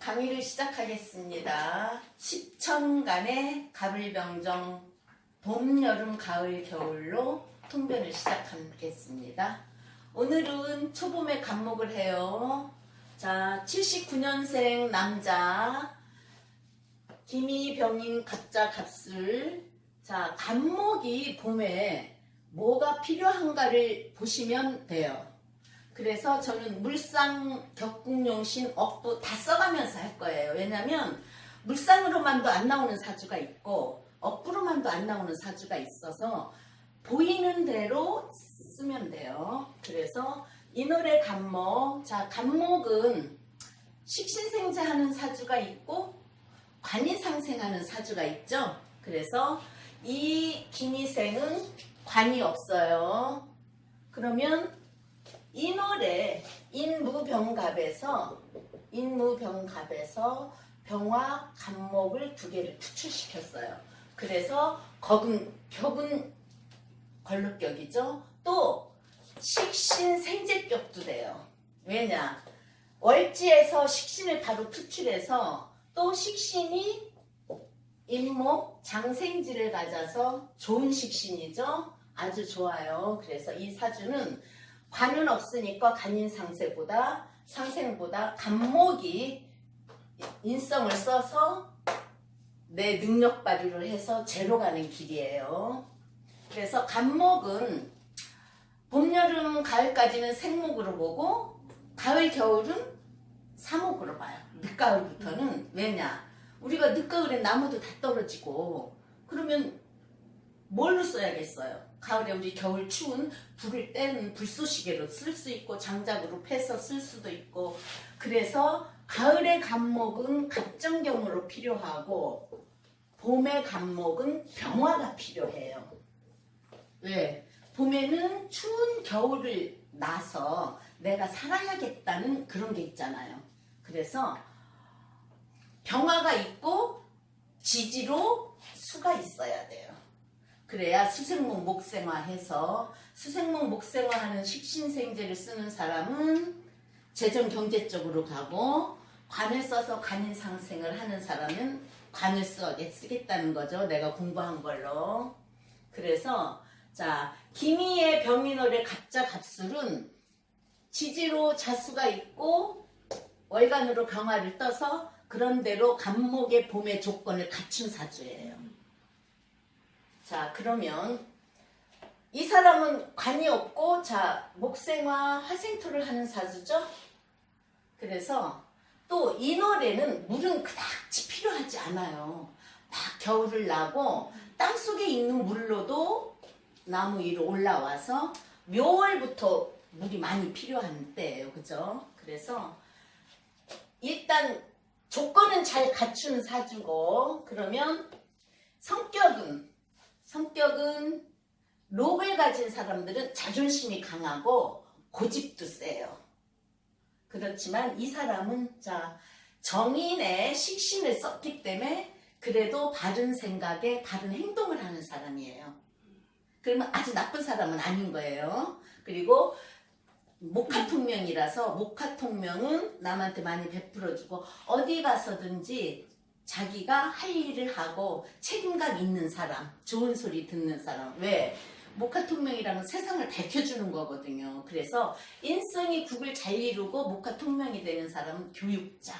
강의를 시작하겠습니다. 십천간의 갑을병정 봄, 여름, 가을, 겨울로 통변을 시작하겠습니다. 오늘은 초봄에 간목을 해요. 자, 79년생 남자 기미, 병인, 갑자, 갑술. 자, 간목이 봄에 뭐가 필요한가를 보시면 돼요. 그래서 저는 물상, 격국용신, 억부 다 써가면서 할 거예요. 왜냐면 물상으로만도 안 나오는 사주가 있고 억부로만도 안 나오는 사주가 있어서 보이는 대로 쓰면 돼요. 그래서 이 노래 간목. 자, 간목은 식신생재하는 사주가 있고 관이상생하는 사주가 있죠. 그래서 이 김희생은 관이 없어요. 그러면 이 노래 인무병갑에서 병화 간목을 두 개를 투출시켰어요. 그래서 격은 걸록격이죠. 또 식신생재격도 돼요. 왜냐? 월지에서 식신을 바로 투출해서 또 식신이 인목 장생지를 가져서 좋은 식신이죠. 아주 좋아요. 그래서 이 사주는 관은 없으니까 간인상생보다 간목이 인성을 써서 내 능력 발휘를 해서 제로 가는 길이에요. 그래서 간목은 봄, 여름, 가을까지는 생목으로 보고 가을, 겨울은 사목으로 봐요. 늦가을부터는. 왜냐? 우리가 늦가을에 나무도 다 떨어지고 그러면 뭘로 써야겠어요? 가을에 우리 겨울 추운 불을 떼는 불쏘시개로 쓸 수 있고 장작으로 패서 쓸 수도 있고 그래서 가을의 간목은 갑정경으로 필요하고 봄의 간목은 병화가 필요해요. 왜? 봄에는 추운 겨울을 나서 내가 살아야겠다는 그런 게 있잖아요. 그래서 병화가 있고 지지로 수가 있어야 돼요. 그래야 수생목 목생화해서 수생목 목생화하는 식신생재를 쓰는 사람은 재정 경제적으로 가고 관을 써서 간인상생을 하는 사람은 관을 쓰겠다는 거죠. 내가 공부한 걸로. 그래서 자, 기미의 병인월의 갑자 갑술은 지지로 자수가 있고 월간으로 병화를 떠서 그런대로 간목의 봄의 조건을 갖춘 사주예요. 자, 그러면 이 사람은 관이 없고 자, 목생화 화생토를 하는 사주죠. 그래서 또 이 노래는 물은 그닥지 필요하지 않아요. 막 겨울을 나고 땅속에 있는 물로도 나무 위로 올라와서 묘월부터 물이 많이 필요한 때예요. 그죠? 그래서 일단 조건은 잘 갖춘 사주고 그러면 성격은 록을 가진 사람들은 자존심이 강하고 고집도 세요. 그렇지만 이 사람은 자, 정인의 식신을 썼기 때문에 그래도 바른 생각에 바른 행동을 하는 사람이에요. 그러면 아주 나쁜 사람은 아닌 거예요. 그리고 목화통명이라서 목화통명은 남한테 많이 베풀어주고 어디 가서든지 자기가 할 일을 하고 책임감 있는 사람, 좋은 소리 듣는 사람. 왜? 목화통명이라는 세상을 밝혀주는 거거든요. 그래서 인성이 국을 잘 이루고 목화통명이 되는 사람은 교육자.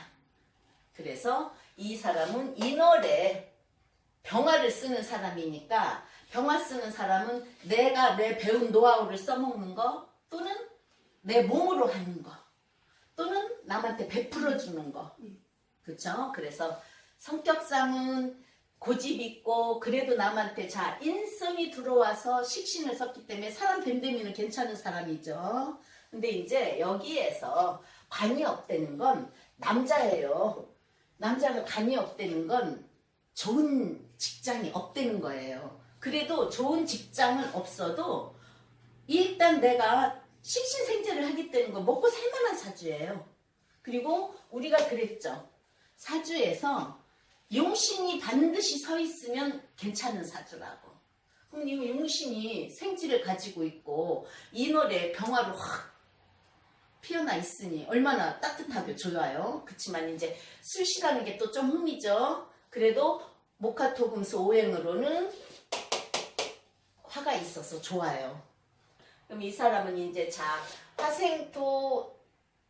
그래서 이 사람은 인월에 병화를 쓰는 사람이니까 병화 쓰는 사람은 내가 내 배운 노하우를 써먹는 거 또는 내 몸으로 하는 거 또는 남한테 베풀어 주는 거. 그렇죠? 그래서 성격상은 고집 있고 그래도 남한테 자 인성이 들어와서 식신을 썼기 때문에 사람 됨됨이는 괜찮은 사람이죠. 근데 이제 여기에서 관이 없다는 건 남자예요. 남자가 관이 없다는 건 좋은 직장이 없다는 거예요. 그래도 좋은 직장은 없어도 일단 내가 식신생재를 하기 때문에 먹고 살만한 사주예요. 그리고 우리가 그랬죠. 사주에서 용신이 반드시 서 있으면 괜찮은 사주라고. 그럼 이 용신이 생지를 가지고 있고 이 노래 병화로 확 피어나 있으니 얼마나 따뜻하고 좋아요. 그렇지만 이제 술씨라는 게 또 좀 흠이죠. 그래도 목화토금수 오행으로는 화가 있어서 좋아요. 그럼 이 사람은 이제 자 화생토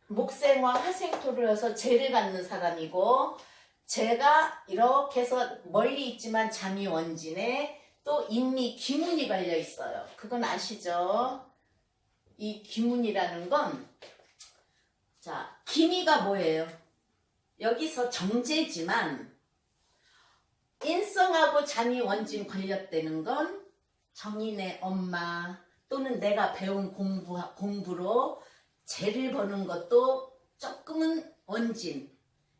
목생화 화생토를 해서 재를 갖는 사람이고, 재가 이렇게 해서 멀리 있지만 잠이 원진에 또 인미 기문이 걸려 있어요. 그건 아시죠? 이 기문이라는 건, 자, 기미가 뭐예요? 여기서 정제지만 인성하고 잠이 원진 걸렸다는 건 정인의 엄마 또는 내가 배운 공부로 재를 버는 것도 조금은 원진,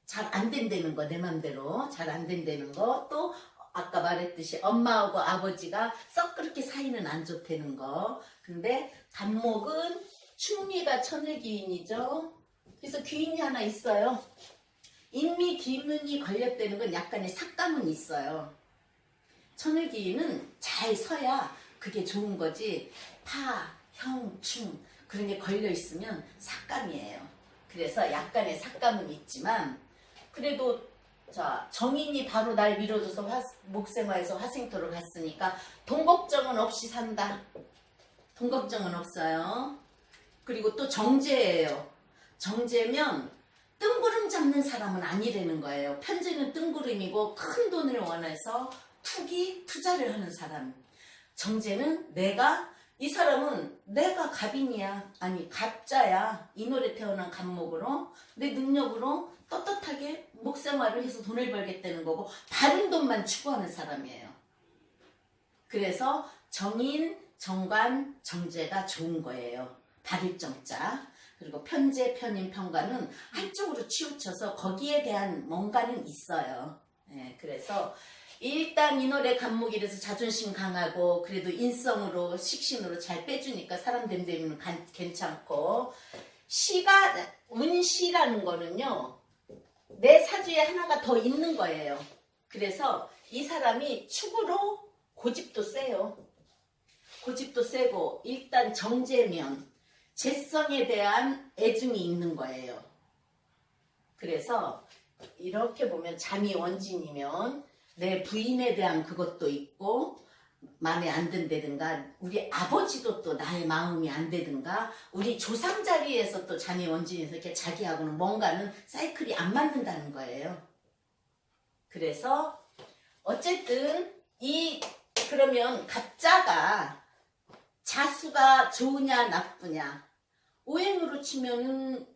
잘 안 된다는 거, 내 맘대로 잘 안 된다는 거, 또 아까 말했듯이 엄마하고 아버지가 썩 그렇게 사이는 안 좋다는 거. 근데 간목은 충미가 천을기인이죠. 그래서 귀인이 하나 있어요. 인미 기문이 걸렸다는 건 약간의 삭감은 있어요. 천을기인은 잘 서야 그게 좋은 거지, 파, 형, 충 그런 게 걸려 있으면 삭감이에요. 그래서 약간의 삭감은 있지만 그래도 자 정인이 바로 날 밀어줘서 목생화에서 화생토로 갔으니까 돈 걱정은 없이 산다. 돈 걱정은 없어요. 그리고 또 정제예요. 정제면 뜬구름 잡는 사람은 아니라는 거예요. 편제는 뜬구름이고 큰 돈을 원해서 투자를 하는 사람. 정제는 이 사람은 내가 갑인이야, 아니 갑자야, 인월에 태어난 갑목으로 내 능력으로 떳떳하게 목생활을 해서 돈을 벌겠다는 거고 바른 돈만 추구하는 사람이에요. 그래서 정인, 정관, 정제가 좋은 거예요. 바를 정자. 그리고 편제, 편인, 편관은 한쪽으로 치우쳐서 거기에 대한 뭔가는 있어요. 예, 그래서 일단 인월의 간목이라서 자존심 강하고 그래도 인성으로 식신으로 잘 빼주니까 사람 됨되면 괜찮고, 운시라는 거는요 내 사주에 하나가 더 있는 거예요. 그래서 이 사람이 축으로 고집도 세요. 고집도 세고 일단 정제면 재성에 대한 애증이 있는 거예요. 그래서 이렇게 보면 잠이 원진이면 내 부인에 대한 그것도 있고 마음에 안 든다든가, 우리 아버지도 또 나의 마음이 안 되든가, 우리 조상 자리에서 또 잠이 원진에서 이렇게 자기하고는 뭔가는 사이클이 안 맞는다는 거예요. 그래서 어쨌든 그러면 갑자가 자수가 좋으냐 나쁘냐, 오행으로 치면은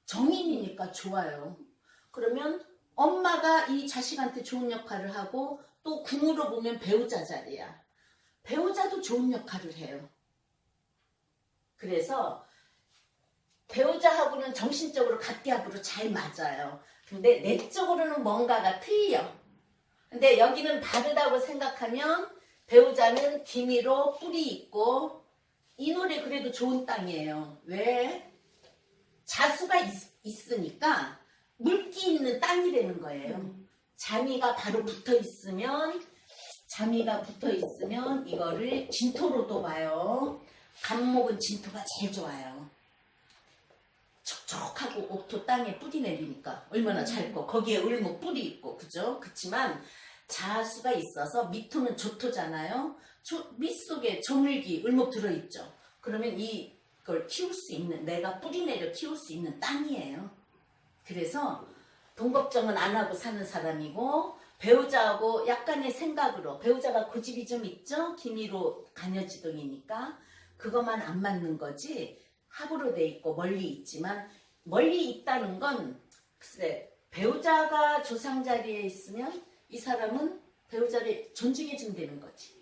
정인이니까 좋아요. 그러면 엄마가 이 자식한테 좋은 역할을 하고 또 궁으로 보면 배우자 자리야. 배우자도 좋은 역할을 해요. 그래서 배우자하고는 정신적으로 갑기합으로 잘 맞아요. 근데 내적으로는 뭔가가 틀려. 근데 여기는 다르다고 생각하면 배우자는 기미로 뿔이 있고 인월에 그래도 좋은 땅이에요. 왜? 자수가 있으니까 물기 있는 땅이라는 거예요. 자미가 바로 붙어 있으면 이거를 진토로도 봐요. 간목은 진토가 제일 좋아요. 촉촉하고 옥토 땅에 뿌리 내리니까 얼마나 잘고 거기에 을목 뿔이 있고, 그죠? 그렇지만 자수가 있어서 미토는 조토잖아요. 밑속에 저물기 을목 들어있죠. 그러면 이걸 키울 수 있는, 내가 뿌리 내려 키울 수 있는 땅이에요. 그래서 돈 걱정은 안 하고 사는 사람이고, 배우자하고 약간의 생각으로, 배우자가 고집이 좀 있죠? 기미로 간여지동이니까 그것만 안 맞는 거지, 합으로 돼 있고 멀리 있지만, 멀리 있다는 건 글쎄 배우자가 조상 자리에 있으면 이 사람은 배우자를 존중해 준다는 거지.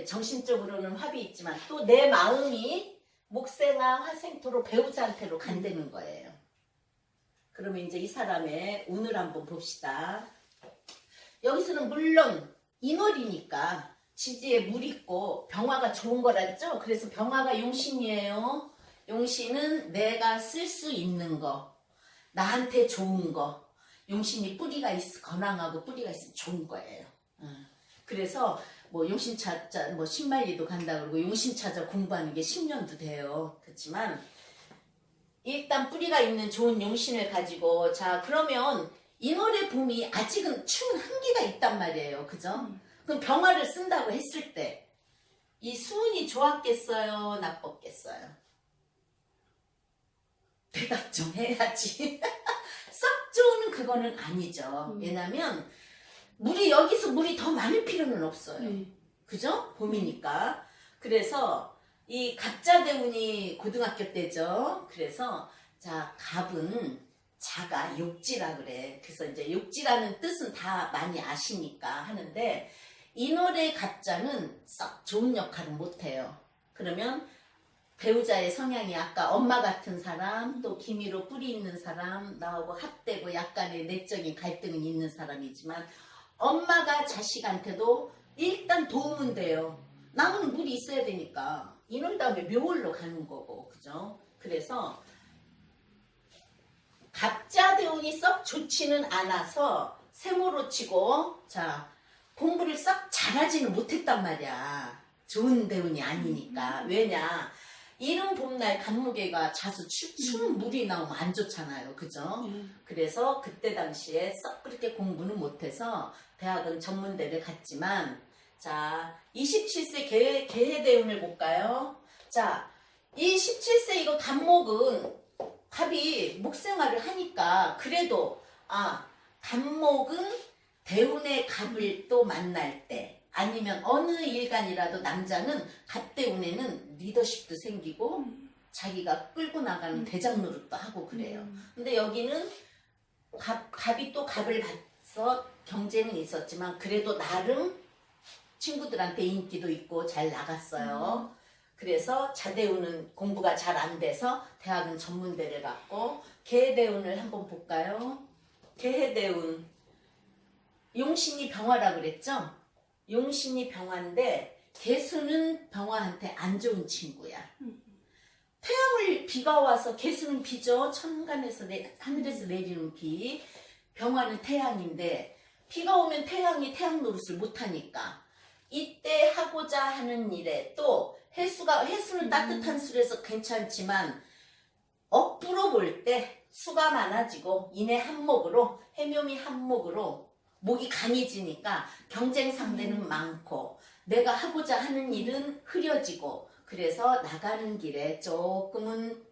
정신적으로는 합이 있지만 또 내 마음이 목생화 화생토로 배우자한테로 간다는 거예요. 그러면 이제 이 사람의 운을 한번 봅시다. 여기서는 물론 인월이니까 지지에 물 있고 병화가 좋은 거랬죠. 그래서 병화가 용신이에요. 용신은 내가 쓸 수 있는 거, 나한테 좋은 거. 용신이 건강하고 뿌리가 있으면 좋은 거예요. 그래서 뭐 용신차자 뭐 신말리도 간다 그러고 용신차자 공부하는 게 10년도 돼요. 그렇지만 일단 뿌리가 있는 좋은 용신을 가지고, 자, 그러면 인월의 봄이 아직은 추운 한기가 있단 말이에요. 그죠? 그럼 병화를 쓴다고 했을 때 이 수운이 좋았겠어요? 나빴겠어요? 대답 좀 해야지. 썩 좋은 그거는 아니죠. 왜냐면 여기서 물이 더 많을 필요는 없어요. 그죠? 봄이니까. 그래서 이 갑자대운이 고등학교 때죠. 그래서 자, 갑은 자가 욕지라 그래. 그래서 이제 욕지라는 뜻은 다 많이 아시니까 하는데, 인월의 갑자는 썩 좋은 역할은 못해요. 그러면 배우자의 성향이 아까 엄마 같은 사람, 또 기미로 뿌리 있는 사람, 나하고 합되고 약간의 내적인 갈등은 있는 사람이지만, 엄마가 자식한테도 일단 도움은 돼요. 남은 물이 있어야 되니까. 인월 다음에 묘월로 가는 거고, 그죠? 그래서 갑자대운이 썩 좋지는 않아서 세모로 치고, 자, 공부를 썩 잘하지는 못했단 말이야. 좋은 대운이 아니니까. 왜냐? 이른 봄날 간목에가 자수 추운 물이 나오면 안 좋잖아요. 그죠? 그래서 그때 당시에 썩 그렇게 공부는 못해서 대학은 전문대를 갔지만, 자, 27세 개해대운을 볼까요? 자, 이 17세 이거 간목은 갑이 목생활을 하니까 그래도 간목은 대운의 갑을 또 만날 때, 아니면 어느 일간이라도 남자는 갑대운에는 리더십도 생기고 자기가 끌고 나가는 대장 노릇도 하고 그래요. 근데 여기는 갑이 또 갑을 봐서 경쟁은 있었지만 그래도 나름 친구들한테 인기도 있고 잘 나갔어요. 그래서 자대운은 공부가 잘 안 돼서 대학은 전문대를 갔고, 개해대운을 한번 볼까요? 개해대운 용신이 병화라 그랬죠? 용신이 병화인데 개수는 병화한테 안 좋은 친구야. 태양을 비가 와서 개수는 비죠. 천간에서 하늘에서 내리는 비. 병화는 태양인데 비가 오면 태양이 태양 노릇을 못하니까 이때 하고자 하는 일에 또 해수는 따뜻한 술에서 괜찮지만 억부로 볼 때 수가 많아지고 인해 한목으로 해묘미 한목으로 목이 강해지니까 경쟁 상대는 많고 내가 하고자 하는 일은 흐려지고, 그래서 나가는 길에 조금은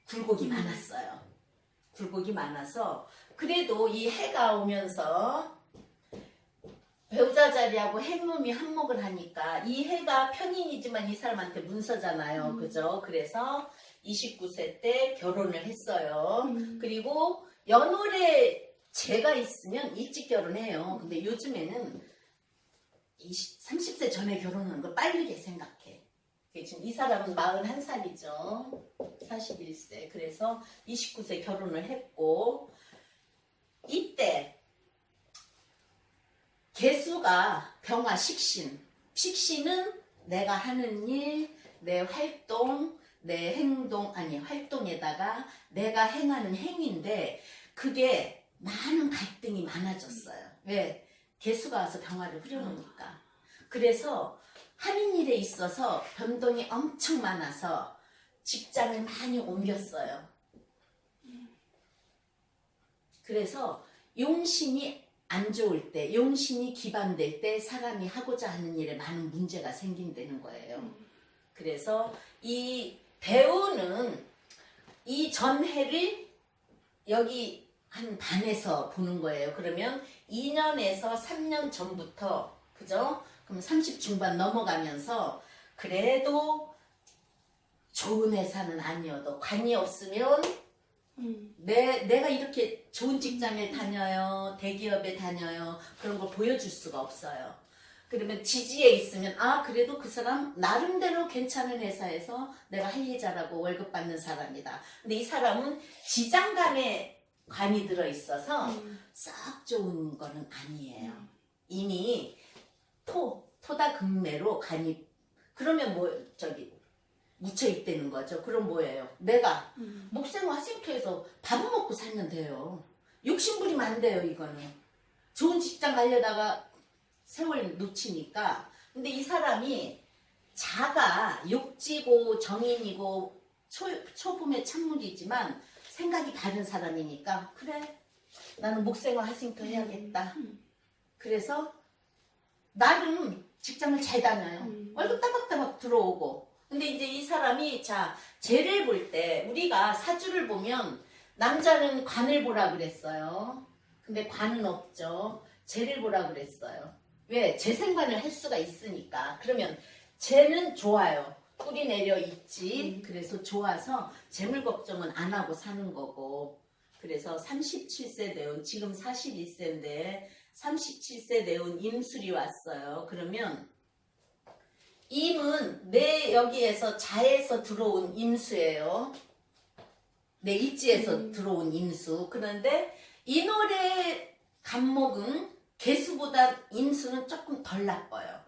굴곡이 많았어요. 굴곡이 많아서 그래도 이 해가 오면서 배우자 자리하고 해묘미 한목을 하니까 이 해가 편인이지만 이 사람한테 문서잖아요. 그죠? 그래서 29세 때 결혼을 했어요. 그리고 연월에 제가 있으면 일찍 결혼해요. 근데 요즘에는 30세 전에 결혼하는 걸 빠르게 생각해. 지금 이 사람은 41살이죠. 41세. 그래서 29세 결혼을 했고, 이때 개수가 병화 식신. 식신은 내가 하는 일, 내 활동, 내 행동, 활동에다가 내가 행하는 행위인데 그게 많은 갈등이 많아졌어요. 왜? 개수가 와서 병화를 흐려놓으니까. 그래서 하는 일에 있어서 변동이 엄청 많아서 직장을 많이 옮겼어요. 그래서 용신이 안 좋을 때, 용신이 기반될 때 사람이 하고자 하는 일에 많은 문제가 생긴다는 거예요. 그래서 이 대운은 이 전해를 여기 한 반에서 보는 거예요. 그러면 2년에서 3년 전부터, 그죠? 그럼 30 중반 넘어가면서 그래도 좋은 회사는 아니어도 관이 없으면 내가 이렇게 좋은 직장에 다녀요, 대기업에 다녀요, 그런 걸 보여줄 수가 없어요. 그러면 지지에 있으면 그래도 그 사람 나름대로 괜찮은 회사에서 내가 할 일 잘하고 월급 받는 사람이다. 근데 이 사람은 지장간에 관이 들어있어서 썩 좋은 거는 아니에요. 이미 토다금매로 관이, 그러면 묻혀있다는 거죠. 그럼 뭐예요? 내가 목생 화생토에서 밥은 먹고 살면 돼요. 욕심부리면 안 돼요. 이거는 좋은 직장 가려다가 세월 놓치니까. 근데 이 사람이 자가 욕지고 정인이고 초봄의 찬물이지만 생각이 바른 사람이니까 그래 나는 목생화 하생토 해야겠다. 그래서 나름 직장을 잘 다녀요. 월급 따박따박 들어오고. 근데 이제 이 사람이 자 쟤를 볼 때 우리가 사주를 보면 남자는 관을 보라 그랬어요. 근데 관은 없죠. 쟤를 보라 그랬어요. 왜? 재생관을 할 수가 있으니까. 그러면 쟤는 좋아요. 뿌리 내려 있지. 그래서 좋아서 재물 걱정은 안 하고 사는 거고. 그래서 37세 내운 지금 41세인데 37세 내운 임술이 왔어요. 그러면 임은 내 여기에서 자에서 들어온 임수예요. 내 일지에서 들어온 임수. 그런데 이 노래 간목은 개수보다 임수는 조금 덜 나빠요.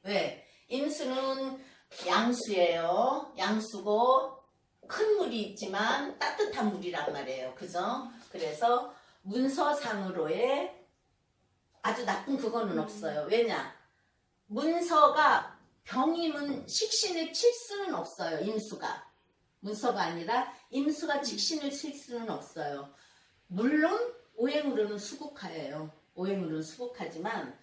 왜? 임수는 양수예요. 양수고 큰 물이 있지만 따뜻한 물이란 말이에요. 그죠? 그래서 문서상으로의 아주 나쁜 그거는 없어요. 왜냐? 문서가 병임은 식신을 칠 수는 없어요. 임수가. 문서가 아니라 임수가 직신을 칠 수는 없어요. 물론 오행으로는 수국하예요. 오행으로는 수국하지만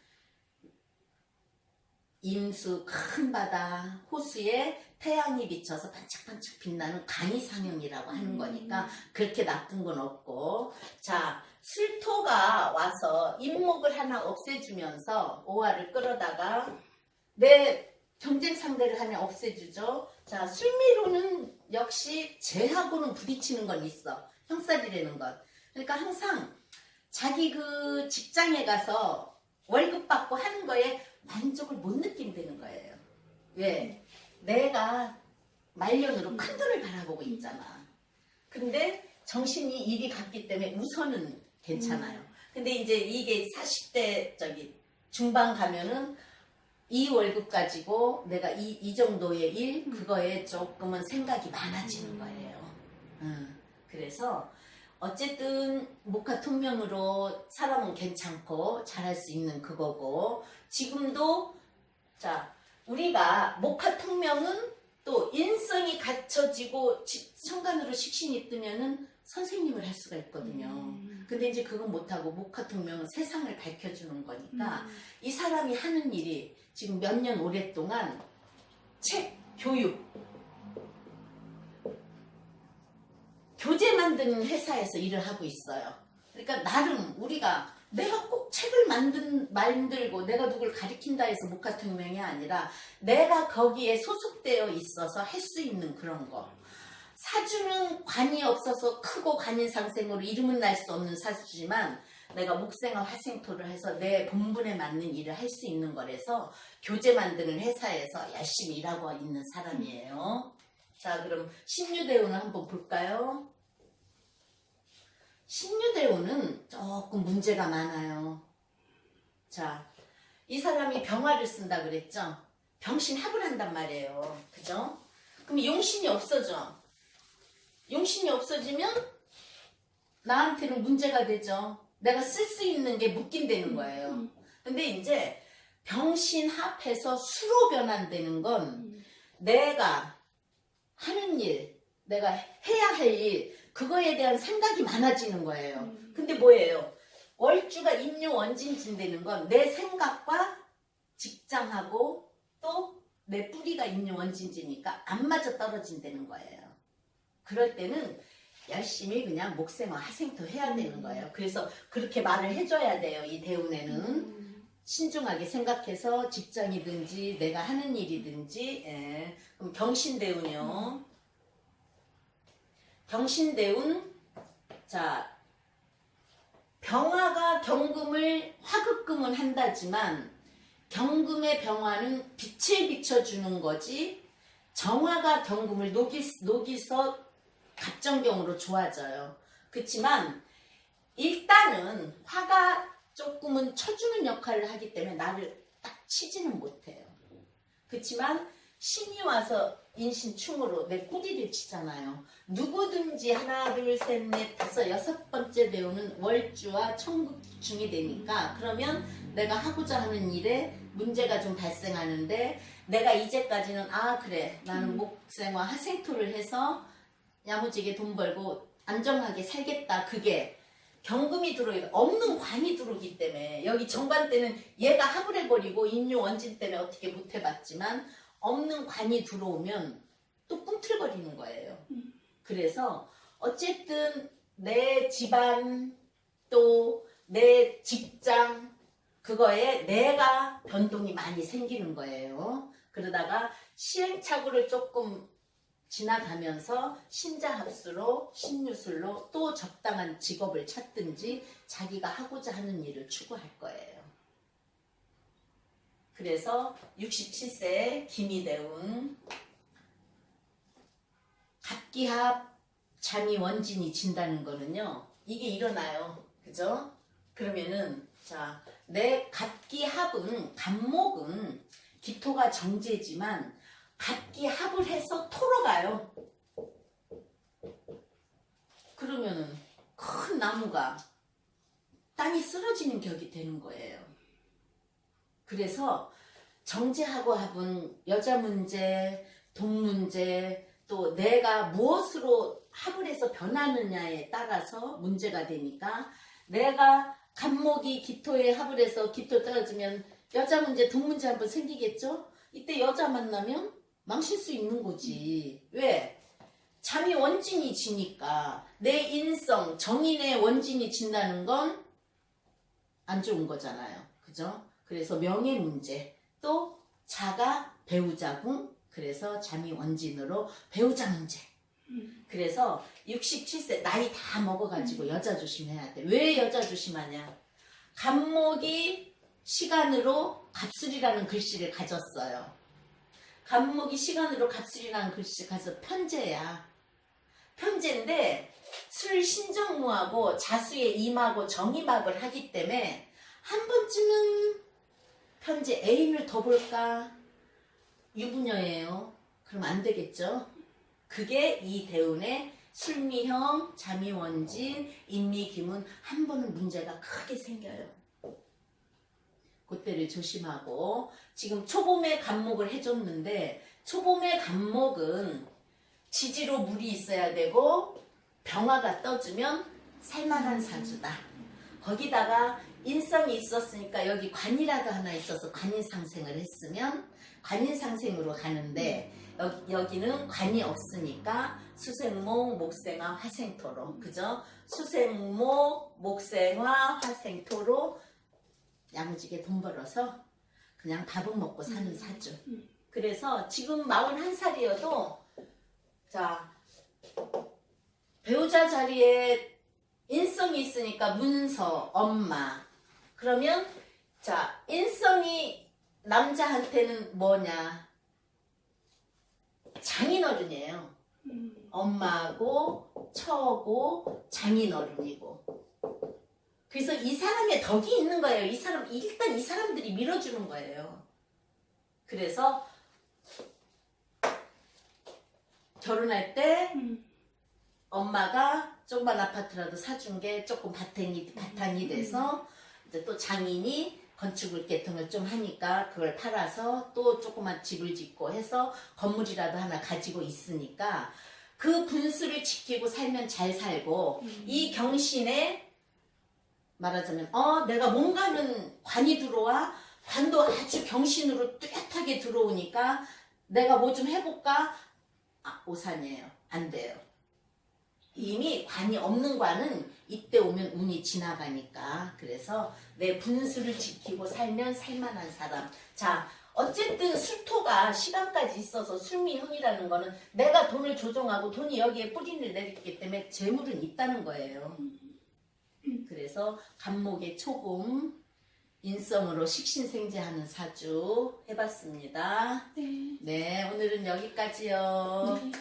임수 큰 바다 호수에 태양이 비쳐서 반짝반짝 빛나는 간이상형이라고 하는 거니까 그렇게 나쁜 건 없고 자 술토가 와서 임목을 하나 없애주면서 오화를 끌어다가 내 경쟁 상대를 하나 없애주죠. 자 술미로는 역시 쟤하고는 부딪히는 건 있어. 형살이라는 것. 그러니까 항상 자기 그 직장에 가서 월급 받고 하는 거에 만족을 못 느낀다는 거예요. 왜? 내가 말년으로 큰 돈을 바라보고 있잖아. 근데 정신이 일이 갔기 때문에 우선은 괜찮아요. 근데 이제 이게 40대 중반 가면은 이 월급 가지고 내가 이 정도의 일 그거에 조금은 생각이 많아지는 거예요. 그래서 어쨌든 목화통명으로 사람은 괜찮고 잘할 수 있는 그거고 지금도 자 우리가 목화통명은 또 인성이 갖춰지고 천간으로 식신이 뜨면은 선생님을 할 수가 있거든요. 근데 이제 그건 못하고 목화통명은 세상을 밝혀주는 거니까 이 사람이 하는 일이 지금 몇 년 오랫동안 책, 교육, 교재 만드는 회사에서 일을 하고 있어요. 그러니까 나름 우리가 내가 꼭 책을 만들고 내가 누굴 가리킨다 해서 목화통명이 아니라 내가 거기에 소속되어 있어서 할 수 있는 그런 거. 사주는 관이 없어서 크고 관인상생으로 이름은 날 수 없는 사주지만 내가 목생화 화생토를 해서 내 본분에 맞는 일을 할 수 있는 거라서 교재 만드는 회사에서 열심히 일하고 있는 사람이에요. 자 그럼 신유대운을 한번 볼까요? 신유대운은 조금 문제가 많아요. 자, 이 사람이 병화를 쓴다 그랬죠? 병신합을 한단 말이에요. 그죠? 그럼 용신이 없어져. 용신이 없어지면 나한테는 문제가 되죠. 내가 쓸 수 있는 게 묶인다는 거예요. 근데 이제 병신합해서 수로 변환되는 건 내가 하는 일, 내가 해야 할 일, 그거에 대한 생각이 많아지는 거예요. 근데 뭐예요? 월주가 임묘원진진되는 건 내 생각과 직장하고 또 내 뿌리가 임묘원진지니까 안 맞아 떨어진다는 거예요. 그럴 때는 열심히 그냥 목생화 하생토 해야 되는 거예요. 그래서 그렇게 말을 해줘야 돼요. 이 대운에는 신중하게 생각해서 직장이든지 내가 하는 일이든지 예. 그럼 경신대운이요. 경신대운 자 병화가 경금을 화급금은 한다지만 경금의 병화는 빛을 비춰주는 거지 정화가 경금을 녹이서 갑정경으로 좋아져요. 그렇지만 일단은 화가 조금은 쳐주는 역할을 하기 때문에 나를 딱 치지는 못해요. 그렇지만 신이 와서 인신충으로 내 꼬리를 치잖아요. 누구든지 하나 둘 셋 넷 다섯 여섯 번째 대운은 월주와 청극중이 되니까 그러면 내가 하고자 하는 일에 문제가 좀 발생하는데 내가 이제까지는 아 그래 나는 목생화 하생토를 해서 야무지게 돈 벌고 안정하게 살겠다. 그게 경금이 들어오기 없는 관이 들어오기 때문에 여기 정관 때는 얘가 합을 해버리고 인유 원진 때문에 어떻게 못 해봤지만 없는 관이 들어오면 또 꿈틀거리는 거예요. 그래서 어쨌든 내 집안 또 내 직장 그거에 내가 변동이 많이 생기는 거예요. 그러다가 시행착오를 조금 지나가면서 신자합수로 신유술로 또 적당한 직업을 찾든지 자기가 하고자 하는 일을 추구할 거예요. 그래서 67세 김이대운 갑기합 잠이 원진이 진다는 거는요. 이게 일어나요. 그죠? 그러면은 자, 내 갑기합은 갑목은 기토가 정제지만 갑기합을 해서 토로 가요. 그러면은 큰 나무가 땅이 쓰러지는 격이 되는 거예요. 그래서 정제하고 합은 여자 문제, 돈 문제, 또 내가 무엇으로 합을 해서 변하느냐에 따라서 문제가 되니까 내가 갑목이 기토에 합을 해서 기토 떨어지면 여자 문제, 돈 문제 한번 생기겠죠? 이때 여자 만나면 망칠 수 있는 거지. 왜? 잠이 원진이 지니까 내 인성, 정인의 원진이 진다는 건 안 좋은 거잖아요. 그죠? 그래서 명예 문제, 또 자가 배우자궁, 그래서 잠이 원진으로 배우자 문제. 그래서 67세 나이 다 먹어가지고 여자 조심해야 돼. 왜 여자 조심하냐? 갑목이 시간으로 갑술이라는 글씨를 가졌어요. 갑목이 시간으로 갑술이라는 글씨 가서 편제야. 편제인데 술 신정무하고 자수의 임하고 정임합을 하기 때문에 한 번쯤은 편제 애인을 더 볼까? 유부녀예요. 그럼 안 되겠죠? 그게 이 대운의 술미형, 자미원진, 인미기문 한 번은 문제가 크게 생겨요. 그때를 조심하고 지금 초봄에 갑목을 해줬는데 초봄의 갑목은 지지로 물이 있어야 되고 병화가 떠주면 살만한 사주다. 거기다가 인성이 있었으니까 여기 관이라도 하나 있어서 관인상생을 했으면 관인상생으로 가는데 여기는 관이 없으니까 수생목, 목생화, 화생토로 그죠? 수생목, 목생화, 화생토로 야무지게 돈 벌어서 그냥 밥은 먹고 사는 사주. 그래서 지금 41살이어도 자 배우자 자리에 인성이 있으니까 문서, 엄마. 그러면 자 인성이 남자한테는 뭐냐? 장인어른이에요. 엄마고 처고 장인어른이고. 그래서 이 사람의 덕이 있는 거예요. 이 사람 일단 이 사람들이 밀어주는 거예요. 그래서 결혼할 때 엄마가 조그만 아파트라도 사준 게 조금 바탕이 돼서 이제 또 장인이 건축을 개통을 좀 하니까 그걸 팔아서 또 조그만 집을 짓고 해서 건물이라도 하나 가지고 있으니까 그 분수를 지키고 살면 잘 살고 이 경신에 말하자면 내가 뭔가는 관이 들어와 관도 아주 경신으로 뚜렷하게 들어오니까 내가 뭐 좀 해볼까? 오산이에요. 안 돼요. 이미 관이 없는 관은 이때 오면 운이 지나가니까 그래서 내 분수를 지키고 살면 살만한 사람. 자 어쨌든 술토가 시간까지 있어서 술미형이라는 거는 내가 돈을 조종하고 돈이 여기에 뿌리를 내리기 때문에 재물은 있다는 거예요. 그래서 갑목의 초금 인성으로 식신생재하는 사주 해봤습니다. 네, 오늘은 여기까지요. 네.